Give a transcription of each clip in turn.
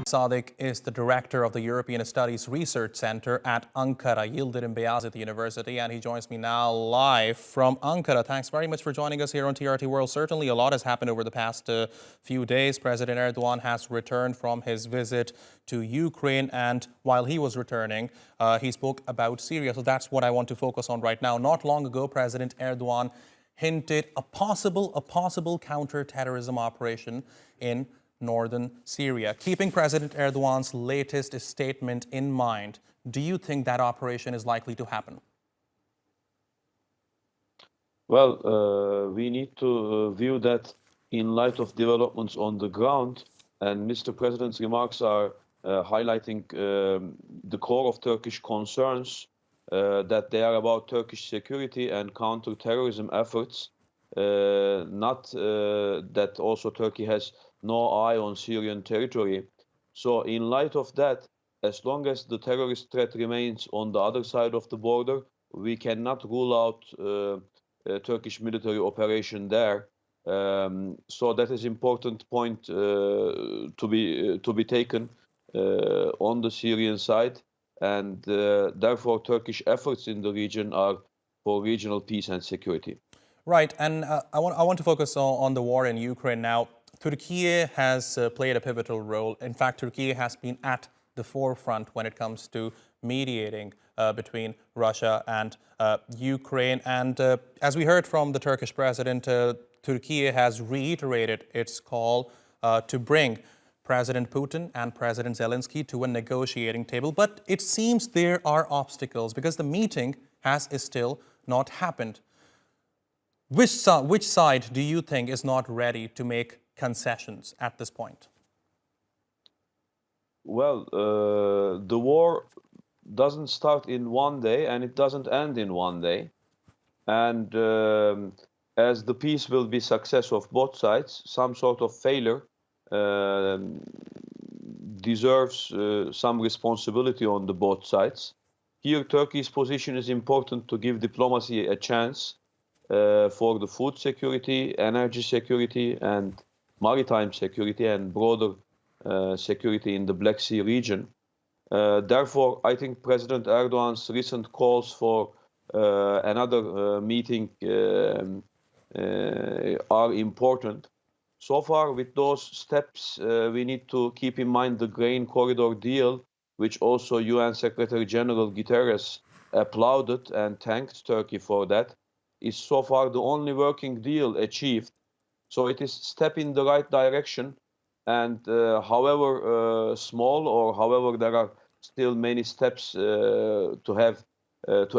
Sadik is the director of the European Studies Research Center at Ankara Yildirim Beyazit University, and he joins me now live from Ankara. Thanks very much for joining us here on TRT World. Certainly a lot has happened over the past few days. President Erdogan has returned from his visit to Ukraine, and while he was returning, he spoke about Syria. So that's what I want to focus on right now. Not long ago, President Erdogan hinted a possible counter-terrorism operation in northern Syria. Keeping President Erdogan's latest statement in mind, do you think that operation is likely to happen? Well, we need to view that in light of developments on the ground, and Mr. President's remarks are highlighting the core of Turkish concerns, that they are about Turkish security and counter-terrorism efforts, not that also Turkey has no eye on Syrian territory. So in light of that, as long as the terrorist threat remains on the other side of the border, we cannot rule out a Turkish military operation there. So that is important point to be taken on the Syrian side, and therefore Turkish efforts in the region are for regional peace and security. Right, and I want to focus on the war in Ukraine now. Türkiye has played a pivotal role. In fact, Türkiye has been at the forefront when it comes to mediating between Russia and Ukraine. And as we heard from the Turkish president, Türkiye has reiterated its call to bring President Putin and President Zelensky to a negotiating table. But it seems there are obstacles because the meeting has still not happened. Which side do you think is not ready to make concessions at this point? Well, the war doesn't start in one day and it doesn't end in one day. And as the peace will be success of both sides, some sort of failure deserves some responsibility on the both sides. Here, Turkey's position is important to give diplomacy a chance for the food security, energy security, and maritime security and broader security in the Black Sea region. Therefore, I think President Erdogan's recent calls for another meeting are important. So far, with those steps, we need to keep in mind the grain corridor deal, which also UN Secretary General Guterres applauded and thanked Turkey for that, is so far the only working deal achieved. So it is a step in the right direction, and however small or however there are still many steps to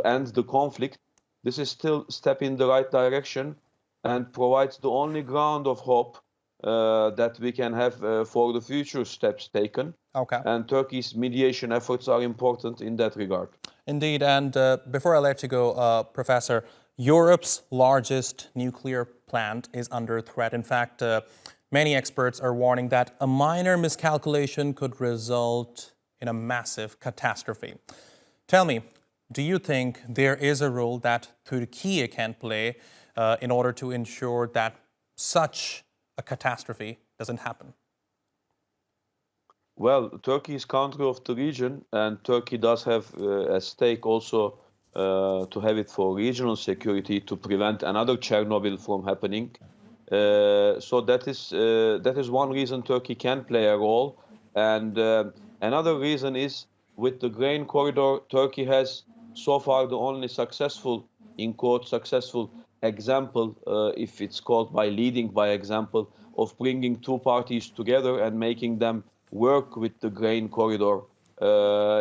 end the conflict, this is still a step in the right direction and provides the only ground of hope that we can have for the future steps taken. Okay. And Turkey's mediation efforts are important in that regard. Indeed, and before I let you go, Professor, Europe's largest nuclear plant is under threat. In fact, many experts are warning that a minor miscalculation could result in a massive catastrophe. Tell me, do you think there is a role that Turkey can play in order to ensure that such a catastrophe doesn't happen? Well, Turkey is country of the region, and Turkey does have a stake also to have it for regional security to prevent another Chernobyl from happening. So that is one reason Turkey can play a role. And another reason is with the grain corridor, Turkey has so far the only successful, in quote, successful example, if it's called by leading by example, of bringing two parties together and making them work with the grain corridor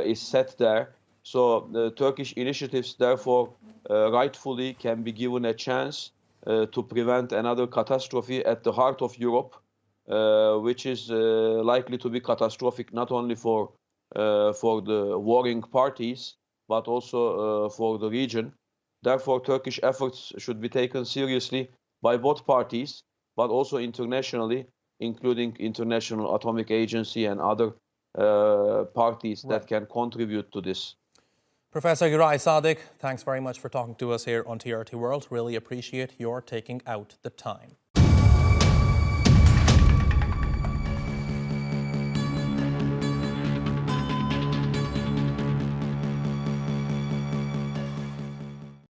is set there. So the Turkish initiatives, therefore, rightfully can be given a chance to prevent another catastrophe at the heart of Europe, which is likely to be catastrophic not only for the warring parties, but also for the region. Therefore, Turkish efforts should be taken seriously by both parties, but also internationally, including International Atomic Agency and other parties that can contribute to this. Professor Giray Sadik, thanks very much for talking to us here on TRT World. Really appreciate your taking out the time.